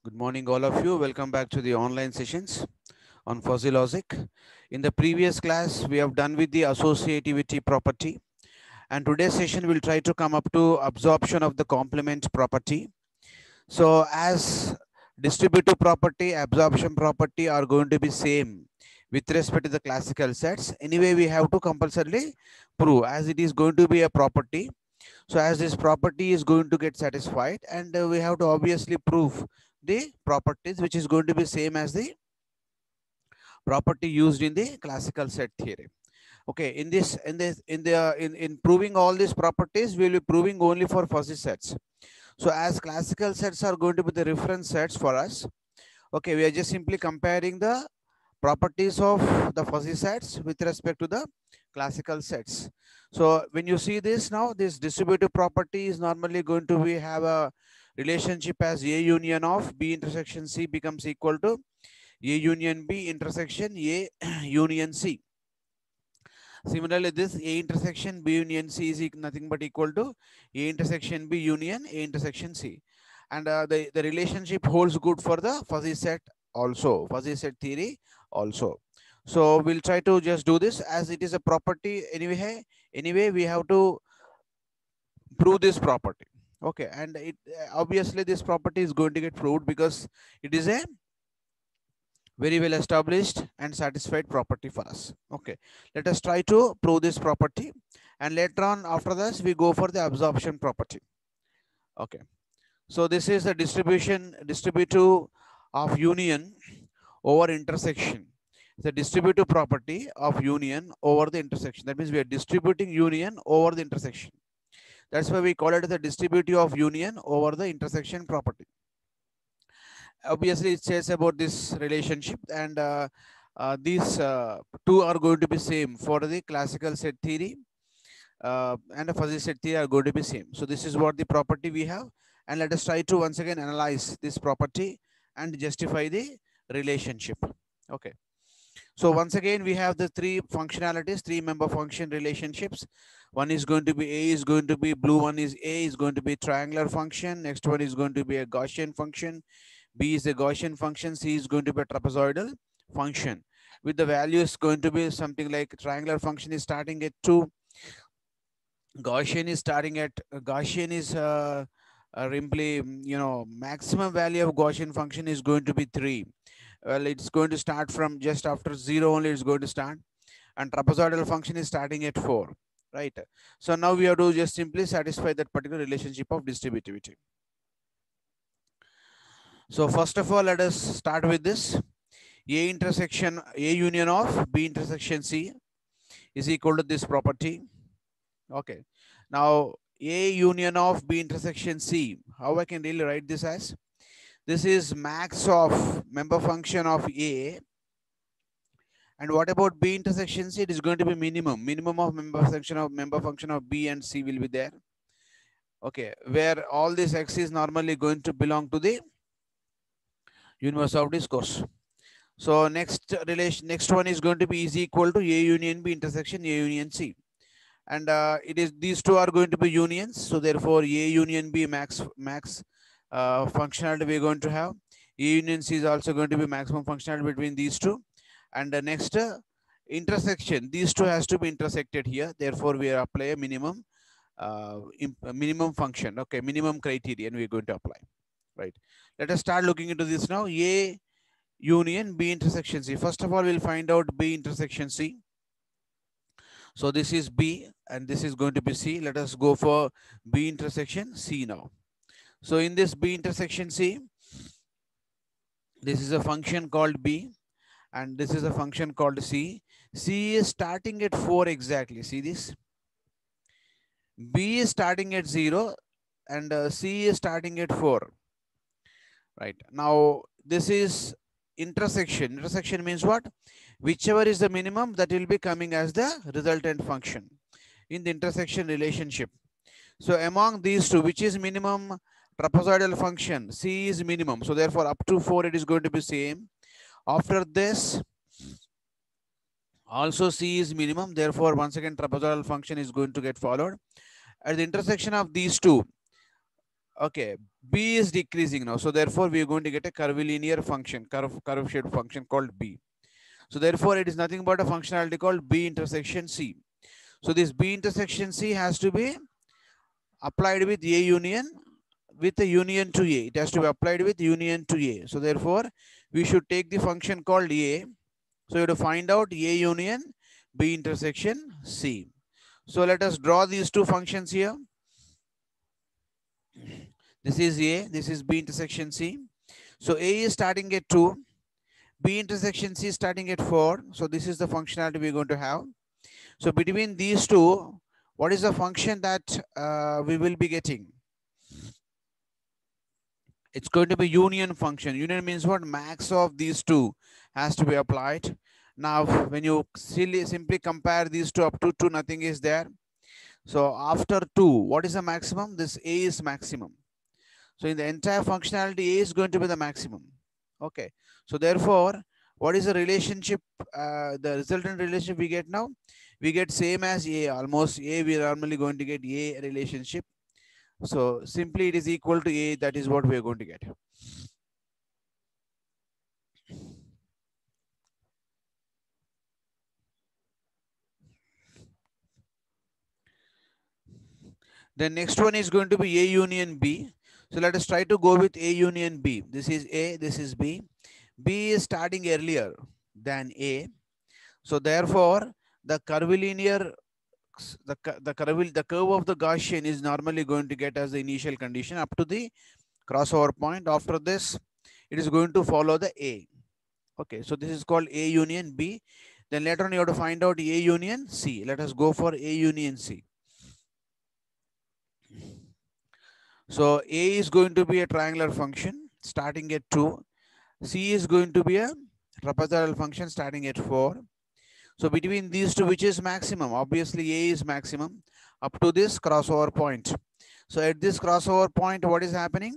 Good morning, all of you. Welcome back to the online sessions on fuzzy logic. In the previous class, we have done with the associativity property, and today's session will try to come up to absorption of the complement property. So, as distributive property, absorption property are going to be same with respect to the classical sets. Anyway, we have to compulsorily prove as it is going to be a property. So as this property is going to get satisfied, and we have to obviously prove the properties which is going to be same as the property used in the classical set theory. Okay, in proving all these properties, we will be proving only for fuzzy sets. So as classical sets are going to be the reference sets for us, okay, we are just simply comparing the properties of the fuzzy sets with respect to the classical sets. So when you see this now, this distributive property is normally going to be have a relationship as A union of B intersection C becomes equal to A union B intersection A union C. Similarly, this A intersection B union C is nothing but equal to A intersection B union A intersection C. And the relationship holds good for the fuzzy set also, fuzzy set theory also. So we'll try to just do this as it is a property anyway we have to prove this property. Okay, and it obviously this property is going to get proved because it is a very well established and satisfied property for us. Okay, let us try to prove this property, and later on after this we go for the absorption property. Okay, so this is the distributive of union over intersection, the distributive property of union over the intersection. That means we are distributing union over the intersection. That's why we call it the distributive of union over the intersection property. Obviously it says about this relationship, and these two are going to be same for the classical set theory, and the fuzzy set theory are going to be same. So this is what the property we have, and let us try to once again analyze this property and justify the relationship. Okay, so once again we have the three functionalities, three member function relationships. One is going to be A is going to be blue, one is A is going to be triangular function, next one is going to be a Gaussian function, B is a Gaussian function, C is going to be a trapezoidal function. With the values going to be something like triangular function is starting at 2, Gaussian is starting at, Gaussian is simply, maximum value of Gaussian function is going to be 3. Well, it's going to start from just after 0 only it's going to start, and trapezoidal function is starting at 4, right? So now we have to just simply satisfy that particular relationship of distributivity. So first of all, let us start with this. A intersection, A union of B intersection C is equal to this property. Okay. Now, A union of B intersection C, how I can really write this as? This is max of member function of A. And what about B intersection C? It is going to be minimum. Minimum of member function of B and C will be there. Okay. Where all this X is normally going to belong to the universe of discourse. So next one is going to be is equal to A union B intersection A union C, and it is these two are going to be unions. So therefore, A union B max functionality we are going to have. A union C is also going to be maximum functionality between these two, and the next intersection, these two has to be intersected here. Therefore, we apply a minimum function. Okay, minimum criterion we are going to apply. Right. Let us start looking into this now. A union B intersection C. First of all, we'll find out B intersection C. So this is B and this is going to be C. Let us go for B intersection C now. So in this B intersection C, this is a function called B and this is a function called C. C is starting at 4 exactly. See this? B is starting at 0 and C is starting at 4. Right. Now this is intersection. Intersection means what? Whichever is the minimum, that will be coming as the resultant function in the intersection relationship. So among these two, which is minimum? Trapezoidal function C is minimum. So therefore up to 4 it is going to be same. After this also C is minimum. Therefore once again trapezoidal function is going to get followed. At the intersection of these two, Okay, B is decreasing now. So therefore, we are going to get a curvilinear function, curve shaped function called B. So therefore, it is nothing but a functionality called B intersection C. So this B intersection C has to be applied with A union with a union to A. It has to be applied with union to A. So therefore, we should take the function called A. So you have to find out A union B intersection C. So let us draw these two functions here. This is A, this is B intersection C. So A is starting at 2, B intersection C is starting at 4. So this is the functionality we're going to have. So between these two, what is the function that we will be getting? It's going to be union function. Union means what? Max of these two has to be applied. Now, when you simply compare these two up to 2, nothing is there. So after 2, what is the maximum? This A is maximum. So in the entire functionality, A is going to be the maximum. Okay. So therefore, what is the relationship, the resultant relationship we get now? We get same as A, almost A, we are normally going to get A relationship. So simply it is equal to A, that is what we are going to get. The next one is going to be A union B. So let us try to go with A union B. This is A, this is B. B is starting earlier than A. So therefore, the curvilinear, the curve of the Gaussian is normally going to get as the initial condition up to the crossover point. After this, it is going to follow the A. Okay, so this is called A union B. Then later on, you have to find out A union C. Let us go for A union C. So A is going to be a triangular function starting at 2. C is going to be a trapezoidal function starting at 4. So between these two, which is maximum? Obviously, A is maximum up to this crossover point. So at this crossover point, what is happening?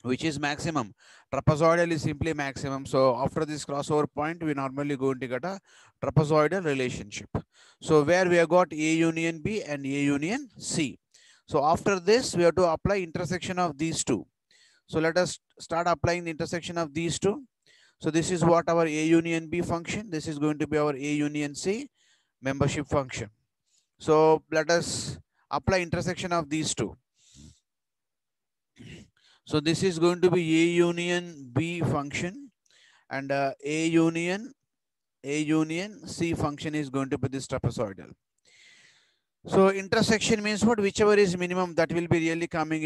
Which is maximum? Trapezoidal is simply maximum. So after this crossover point, we normally going to get a trapezoidal relationship. So where we have got A union B and A union C. So after this, we have to apply intersection of these two. So let us start applying the intersection of these two. So this is what our A union B function. This is going to be our A union C membership function. So let us apply intersection of these two. So this is going to be A union B function, and A union C function is going to be this trapezoidal. So intersection means what? Whichever is minimum, that will be really coming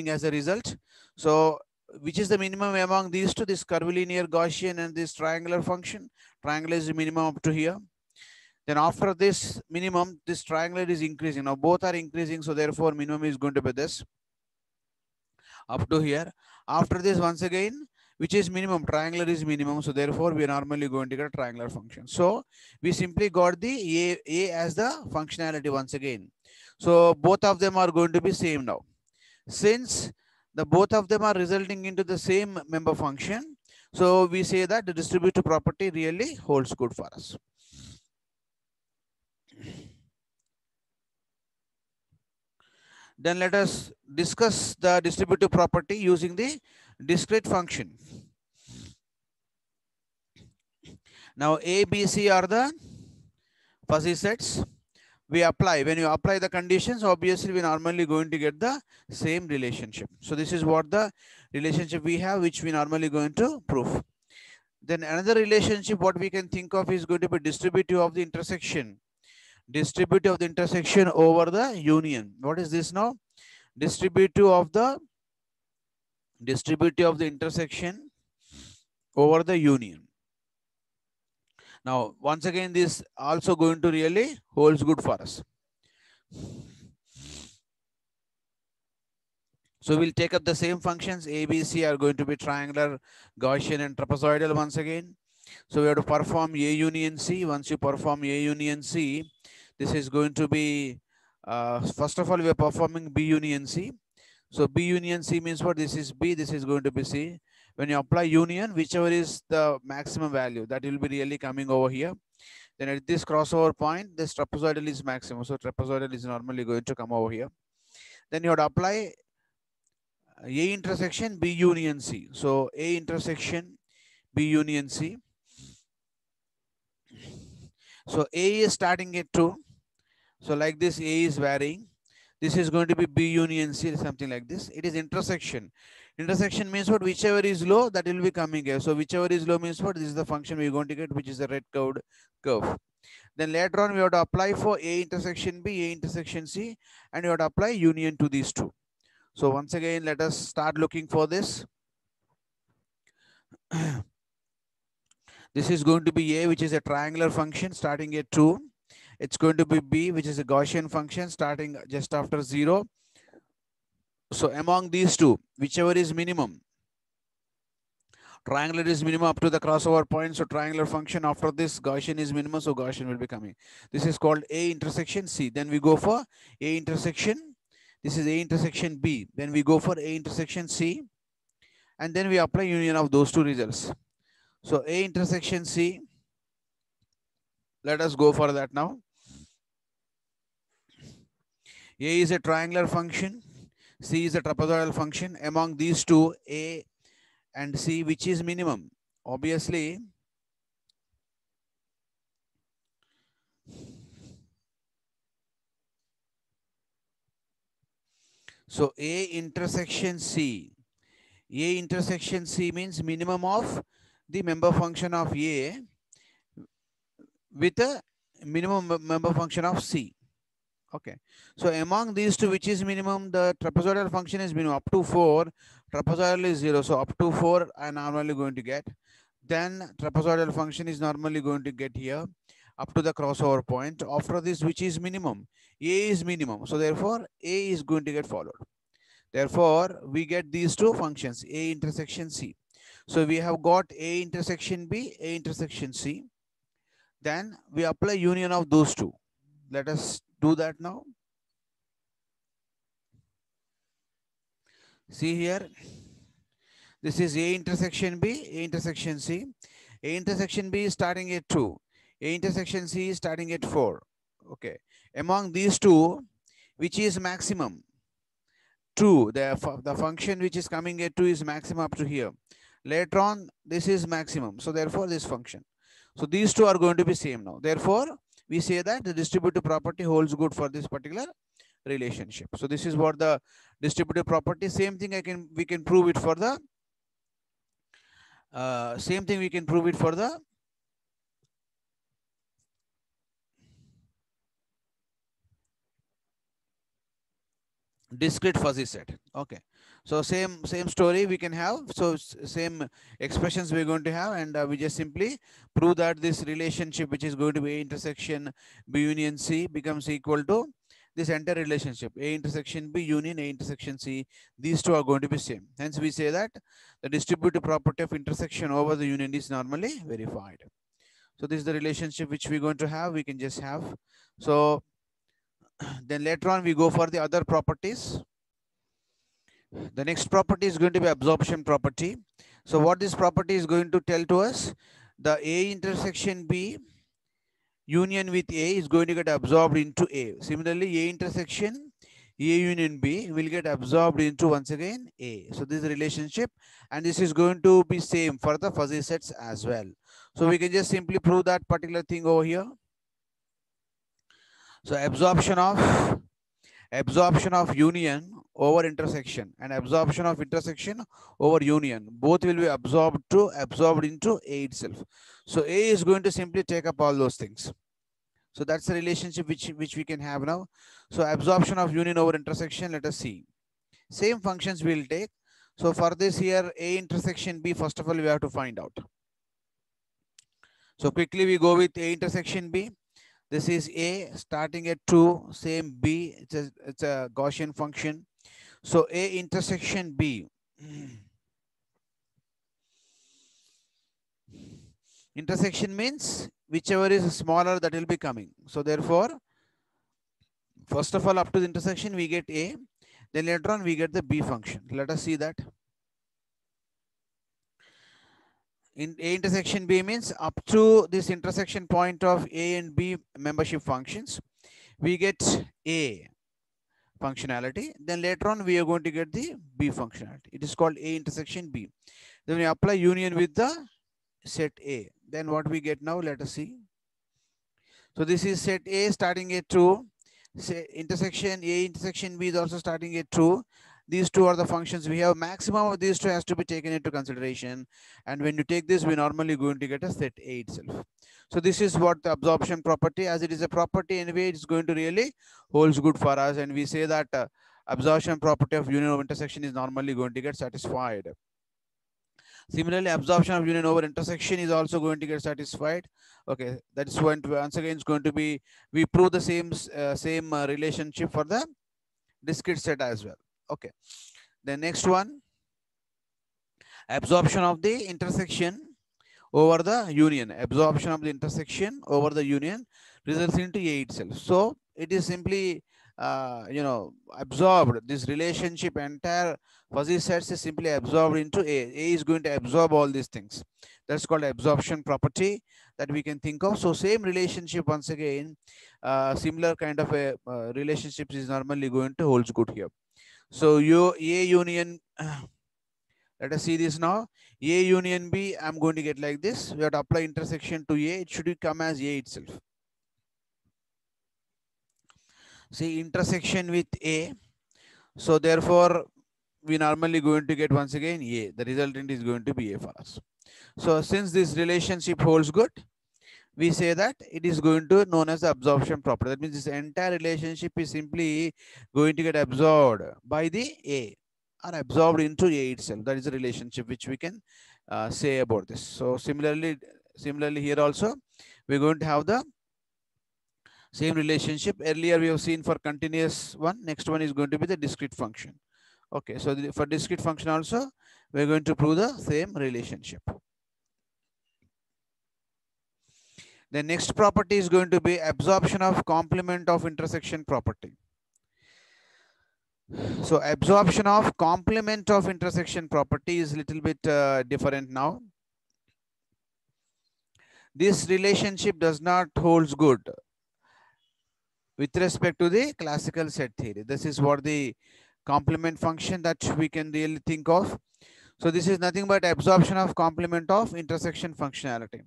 as a result. So which is the minimum among these two? This curvilinear Gaussian and this triangular function. Triangle is the minimum up to here. Then after this minimum, this triangular is increasing. Now both are increasing, so therefore minimum is going to be this up to here. After this, once again, which is minimum? Triangular is minimum, so therefore we are normally going to get a triangular function. So we simply got the A as the functionality once again. So both of them are going to be same now. Since the both of them are resulting into the same member function, so we say that the distributive property really holds good for us. Then let us discuss the distributive property using the discrete function. Now A, B, C are the fuzzy sets. We apply, when you apply the conditions, obviously we normally going to get the same relationship. So this is what the relationship we have, which we normally going to prove. Then another relationship what we can think of is going to be distributive of the intersection. Distributive of the intersection over the union. What is this now? Distributive of the intersection over the union. Now, once again, this also going to really holds good for us. So we'll take up the same functions. A, B, C are going to be triangular, Gaussian, and trapezoidal once again. So we have to perform A union C. Once you perform A union C, this is going to be, first of all, we are performing B union C. So B union C means what? This is B, this is going to be C. When you apply union, whichever is the maximum value, that will be really coming over here. Then at this crossover point, this trapezoidal is maximum. So trapezoidal is normally going to come over here. then you would apply A intersection B union C. So A intersection B union C. So A is starting at 2. So like this, A is varying. This is going to be B union C, something like this. It is intersection. Intersection means what? Whichever is low, that will be coming here. So whichever is low means what? This is the function we're going to get, which is the red curved curve. Then later on, we have to apply for A intersection B, A intersection C, and you have to apply union to these two. So once again, let us start looking for this. This is going to be A, which is a triangular function starting at 2. It's going to be B, which is a Gaussian function starting just after 0. So among these two, whichever is minimum, triangular is minimum up to the crossover point. So triangular function after this, Gaussian is minimum. So Gaussian will be coming. This is called A intersection C. Then we go for A intersection. This is A intersection B. Then we go for A intersection C. And then we apply union of those two results. So A intersection C. Let us go for that now. A is a triangular function. C is a trapezoidal function. Among these two, A and C, which is minimum? Obviously, so A intersection C. A intersection C means minimum of the member function of A with a minimum member function of C. Okay. So among these two, which is minimum? The trapezoidal function is minimum up to 4. Trapezoidal is 0. So up to 4, I normally going to get. Then trapezoidal function is normally going to get here up to the crossover point. After this, which is minimum? A is minimum. So therefore, A is going to get followed. Therefore, we get these two functions, A intersection C. So we have got A intersection B, A intersection C. Then we apply union of those two. Let us do that now. See here, this is A intersection B, A intersection C. A intersection B is starting at 2. A intersection C is starting at 4. Okay. Among these two, which is maximum? 2. The function which is coming at 2 is maximum up to here. Later on, this is maximum. So therefore, this function. So these two are going to be same now. Therefore, we say that the distributive property holds good for this particular relationship. So this is what the distributive property. Same thing we can prove it for the discrete fuzzy set. Okay, so same story we can have. So same expressions we're going to have, and we just simply prove that this relationship, which is going to be A intersection B union C, becomes equal to this entire relationship, A intersection B union A intersection C. These two are going to be same. Hence we say that the distributive property of intersection over the union is normally verified. So this is the relationship which we're going to have. We can just have. So then later on we go for the other properties. The next property is going to be absorption property. So what this property is going to tell to us, the A intersection B union with A is going to get absorbed into A. Similarly, A intersection A union B will get absorbed into, once again, A. So this is the relationship, and this is going to be same for the fuzzy sets as well. So we can just simply prove that particular thing over here. So absorption of union over intersection and absorption of intersection over union, both will be absorbed into A itself. So A is going to simply take up all those things. So that's the relationship which we can have now. So absorption of union over intersection, let us see. Same functions we'll take. So for this here, A intersection B, first of all, we have to find out. So quickly we go with A intersection B. This is A starting at 2, same B, it's a Gaussian function. So A intersection B. Intersection means whichever is smaller, that will be coming. So therefore, first of all, up to the intersection, we get A. Then later on, we get the B function. Let us see that. In A intersection B means up to this intersection point of A and B membership functions, we get A. functionality. Then later on, we are going to get the B functionality. It is called A intersection B. Then we apply union with the set A. Then what we get now, let us see. So this is set A starting at true. Say intersection A intersection B is also starting at true. These two are the functions we have. Maximum of these two has to be taken into consideration. And when you take this, we normally going to get a set A itself. So this is what the absorption property, as it is a property anyway, it's going to really holds good for us. And we say that absorption property of union of intersection is normally going to get satisfied. Similarly, absorption of union over intersection is also going to get satisfied. Okay, that's when once again it's going to be, we prove the same relationship for the discrete set as well. Okay, the next one, absorption of the intersection over the union. Absorption of the intersection over the union results into A itself. So it is simply absorbed. This relationship, entire fuzzy sets is simply absorbed into A. A is going to absorb all these things. That's called absorption property that we can think of. So same relationship, once again, similar kind of a relationships is normally going to holds good here. So A union, let us see this now. A union B, I'm going to get like this. We have to apply intersection to A. It should come as A itself. See, intersection with A. So therefore, we normally going to get once again A. The resultant is going to be A for us. So since this relationship holds good, we say that it is going to known as the absorption property. That means this entire relationship is simply going to get absorbed by the A, or absorbed into A itself. That is the relationship which we can say about this. So similarly here also, we're going to have the same relationship. Earlier we have seen for continuous one. Next one is going to be the discrete function. Okay, so for discrete function also, we're going to prove the same relationship. The next property is going to be absorption of complement of intersection property. So absorption of complement of intersection property is a little bit different now. This relationship does not holds good with respect to the classical set theory. This is what the complement function that we can really think of. So this is nothing but absorption of complement of intersection functionality.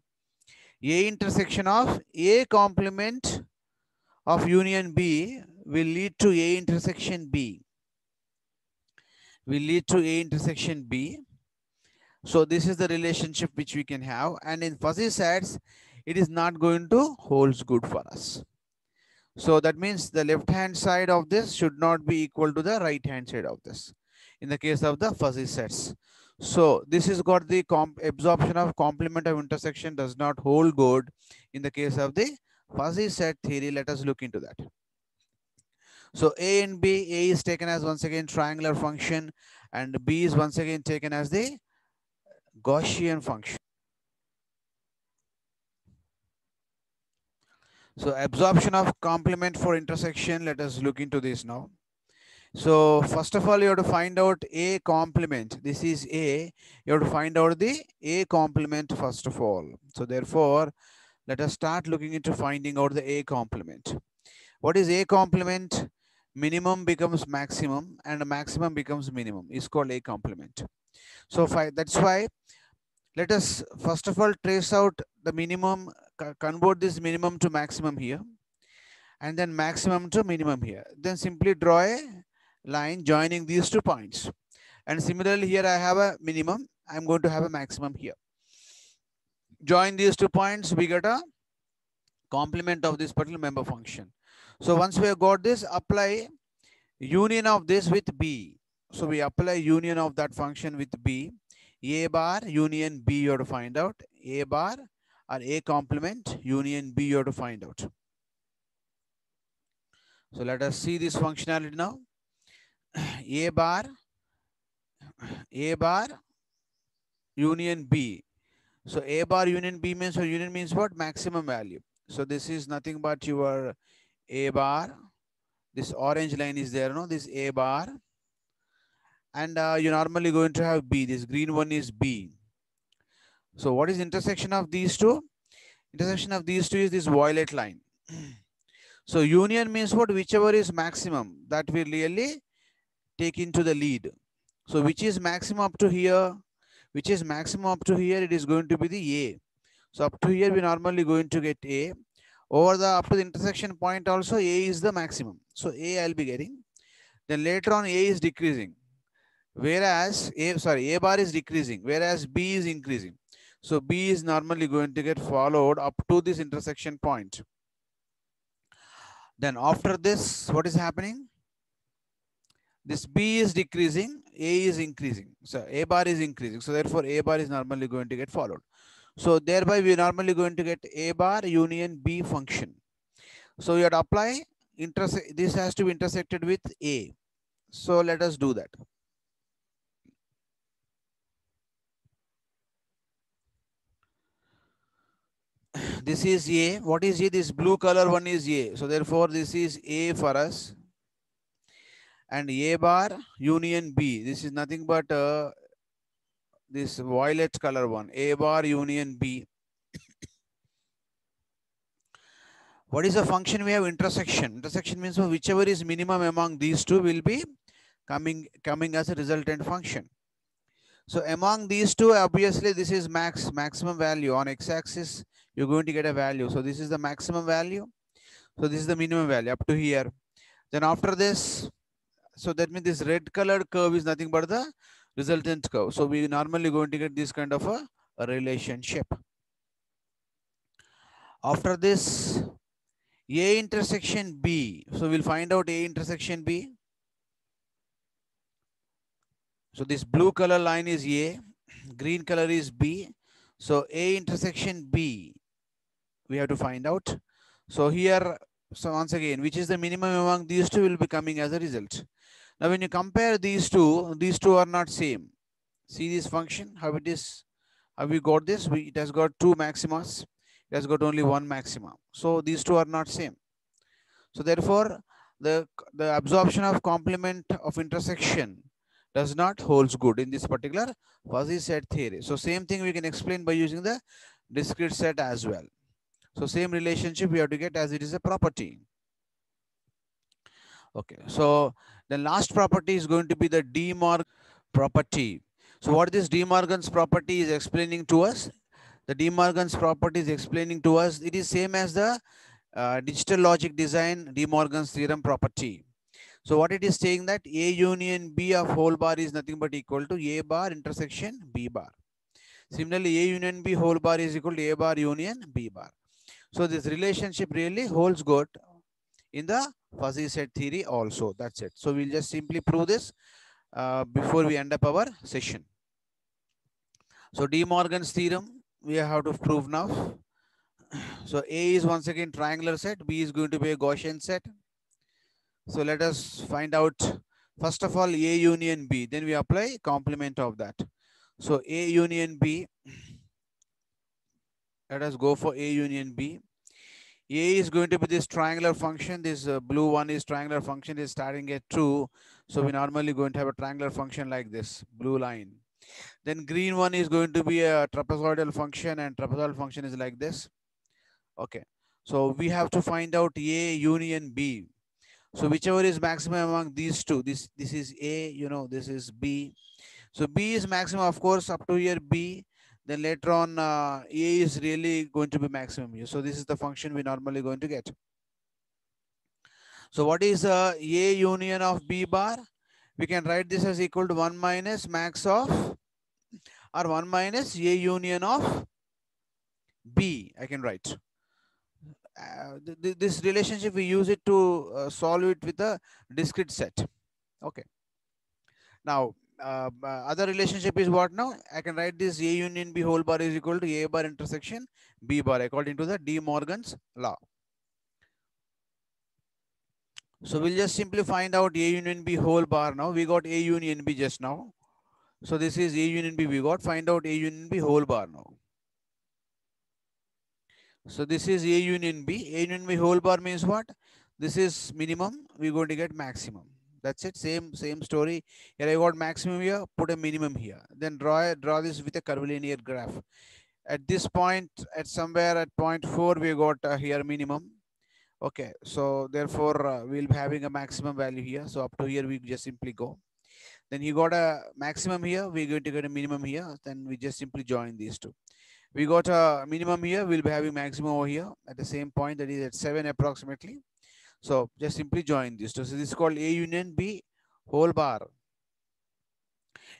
A intersection of A complement of union B will lead to A intersection B. Will lead to A intersection B. So this is the relationship which we can have. And in fuzzy sets, it is not going to holds good for us. So that means the left hand side of this should not be equal to the right hand side of this in the case of the fuzzy sets. So this is got the absorption of complement of intersection does not hold good in the case of the fuzzy set theory. Let us look into that. So A and B, A is taken as once again triangular function, and B is once again taken as the Gaussian function. So absorption of complement for intersection, let us look into this now. So first of all, you have to find out A complement. This is A. You have to find out the A complement first of all. So therefore, let us start looking into finding out the A complement. What is A complement? Minimum becomes maximum and maximum becomes minimum is called A complement. So that's why let us first of all trace out the minimum, convert this minimum to maximum here, and then maximum to minimum here. Then simply draw a line joining these 2 points. And similarly here I have a minimum, I'm going to have a maximum here. Join these 2 points, we get a complement of this particular member function. So once we have got this, apply union of this with B. So we apply union of that function with B. A bar union B, you have to find out. A bar or A complement union B, you have to find out. So let us see this functionality now. A bar union B. So A bar union B means, so union means what? Maximum value. So this is nothing but your A bar. This orange line is there, no? This A bar. And you're normally going to have B. This green one is B. So what is intersection of these two? Intersection of these two is this violet line. So union means what? Whichever is maximum, that will really take into the lead. So which is maximum up to here? Which is maximum up to here? It is going to be the A. So up to here, we normally going to get A. Over the up to the intersection point also, A is the maximum. So A I'll be getting. Then later on, A is decreasing. Whereas A bar is decreasing, whereas B is increasing. So B is normally going to get followed up to this intersection point. Then after this, what is happening? This B is decreasing, A is increasing. So A bar is increasing. So therefore A bar is normally going to get followed. So thereby we are normally going to get A bar union B function. So you have to apply, this has to be intersected with A. So let us do that. This is A. What is A? This blue color one is A. So therefore this is A for us. And A bar union B. This is nothing but this violet color one. A bar union B. What is the function? We have intersection. Intersection means whichever is minimum among these two will be coming as a resultant function. So among these two, obviously this is maximum value. On x-axis, you're going to get a value. So this is the maximum value. So this is the minimum value up to here. Then after this, so that means this red colored curve is nothing but the resultant curve. So we normally going to get this kind of a relationship. After this, A intersection B. So we'll find out A intersection B. So this blue color line is A, green color is B. So A intersection B, we have to find out. So here, so once again, which is the minimum among these two will be coming as a result. Now when you compare these two are not same. See this function, how it is, how we got this? It has got two maximas. It has got only one maxima. So these two are not same. So therefore, the absorption of complement of intersection does not holds good in this particular fuzzy set theory. So same thing we can explain by using the discrete set as well. So same relationship we have to get as it is a property. Okay, so the last property is going to be the De Morgan property. So what this De Morgan's property is explaining to us? The De Morgan's property is explaining to us, it is same as the digital logic design De Morgan's theorem property. So what it is saying that A union B of whole bar is nothing but equal to A bar intersection B bar. Similarly, A union B whole bar is equal to A bar union B bar. So this relationship really holds good in the fuzzy set theory also. That's it. So we'll just simply prove this before we end up our session. So De Morgan's theorem we have to prove now. So A is once again triangular set, B is going to be a Gaussian set. So let us find out first of all A union B, then we apply complement of that. So A union B, let us go for A union B. A is going to be this triangular function. This blue one is triangular function is starting at 2. So we normally going to have a triangular function like this, blue line. Then green one is going to be a trapezoidal function, and trapezoidal function is like this. Okay. So we have to find out A union B. So whichever is maximum among these two, this is A, you know, this is B. So B is maximum, of course, up to here B. Then later on, A is really going to be maximum here. So this is the function we normally going to get. So what is A union of B bar? We can write this as equal to 1 minus max of, or 1 minus A union of B, I can write. This relationship, we use it to solve it with a discrete set. Okay. Now, other relationship is what now? I can write this A union B whole bar is equal to A bar intersection B bar according to the De Morgan's law. So we'll just simply find out A union B whole bar now. We got A union B just now. So this is A union B we got. Find out A union B whole bar now. So this is A union B. A union B whole bar means what? This is minimum. We're going to get maximum. That's it. Same story. Here I got maximum here. Put a minimum here. Then draw this with a curvilinear graph. At this point, at somewhere at point 4, we got here minimum. Okay, so therefore we'll be having a maximum value here. So up to here we just simply go. Then you got a maximum here, we're going to get a minimum here. Then we just simply join these two. We got a minimum here, we'll be having maximum over here at the same point, that is at 7 approximately. So just simply join these two. So this is called A union B whole bar.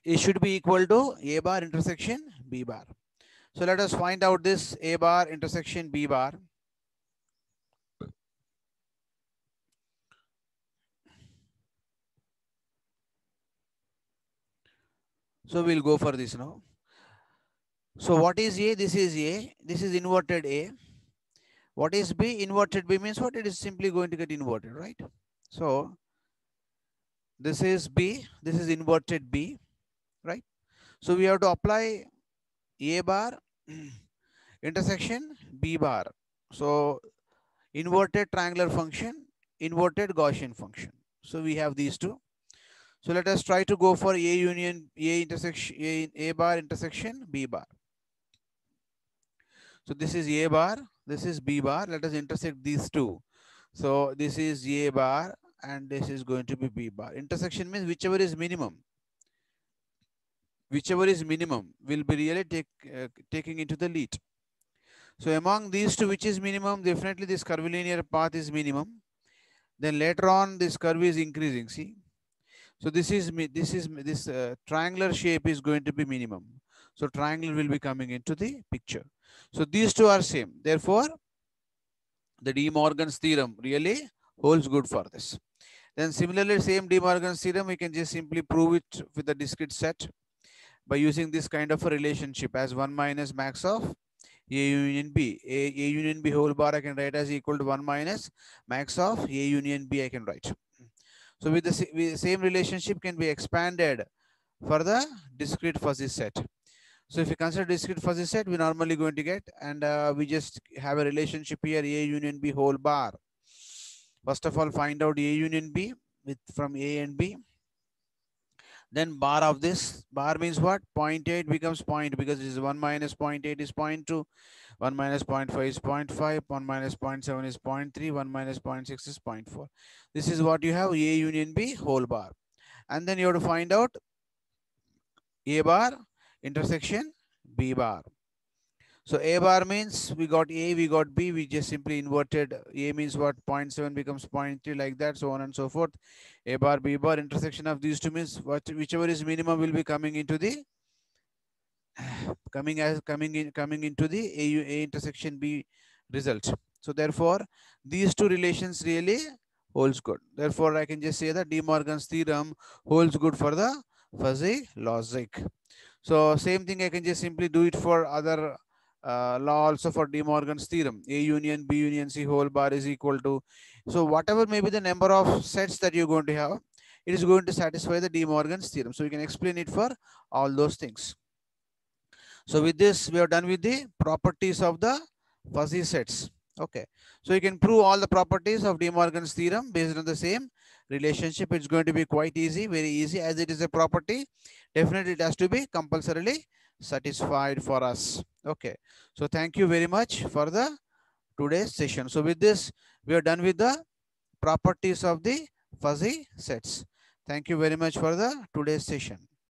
It should be equal to A bar intersection B bar. So let us find out this A bar intersection B bar. So we'll go for this now. So what is A? This is A. This is inverted A. What is B? Inverted B means what? It is simply going to get inverted, right? So this is B. This is inverted B, right? So we have to apply A bar intersection B bar. So inverted triangular function, inverted Gaussian function. So we have these two. So let us try to go for A union A intersection A bar intersection B bar. So this is A bar, this is B bar. Let us intersect these two. So this is A bar and this is going to be B bar. Intersection means whichever is minimum. Whichever is minimum will be really taking into the lead. So among these two, which is minimum? Definitely this curvilinear path is minimum. Then later on, this curve is increasing. See, so this triangular shape is going to be minimum. So triangle will be coming into the picture. So these two are same. Therefore, the De Morgan's theorem really holds good for this. Then similarly, same De Morgan's theorem, we can just simply prove it with a discrete set by using this kind of a relationship as 1 minus max of A union B. A union B whole bar I can write as equal to 1 minus max of A union B I can write. So with the same relationship can be expanded for the discrete fuzzy set. So if you consider discrete fuzzy set, we're normally going to get, and we just have a relationship here, A union B whole bar. First of all, find out A union B from A and B. Then bar of this, bar means what? 0.8 becomes 0. Because this is 1 minus 0.8 is 0.2, 1 minus 0.5 is 0.5, 1 minus 0.7 is 0.3, 1 minus 0.6 is 0.4. This is what you have, A union B whole bar. And then you have to find out A bar intersection B bar. So A bar means we got A, we got B, we just simply inverted. A means what? 0.7 becomes 0.3, like that, so on and so forth. A bar, B bar, intersection of these two means whichever is minimum will be coming into the coming into the A intersection B result. So therefore, these two relations really holds good. Therefore, I can just say that De Morgan's theorem holds good for the fuzzy logic. So same thing I can just simply do it for other law also for De Morgan's theorem. A union B union C whole bar is equal to, so whatever may be the number of sets that you're going to have, it is going to satisfy the De Morgan's theorem. So you can explain it for all those things. So with this, we are done with the properties of the fuzzy sets. Okay. So you can prove all the properties of De Morgan's theorem based on the same relationship. It's going to be quite easy, very easy, as it is a property. Definitely it has to be compulsorily satisfied for us. Okay. So thank you very much for the today's session. So with this, we are done with the properties of the fuzzy sets. Thank you very much for the today's session.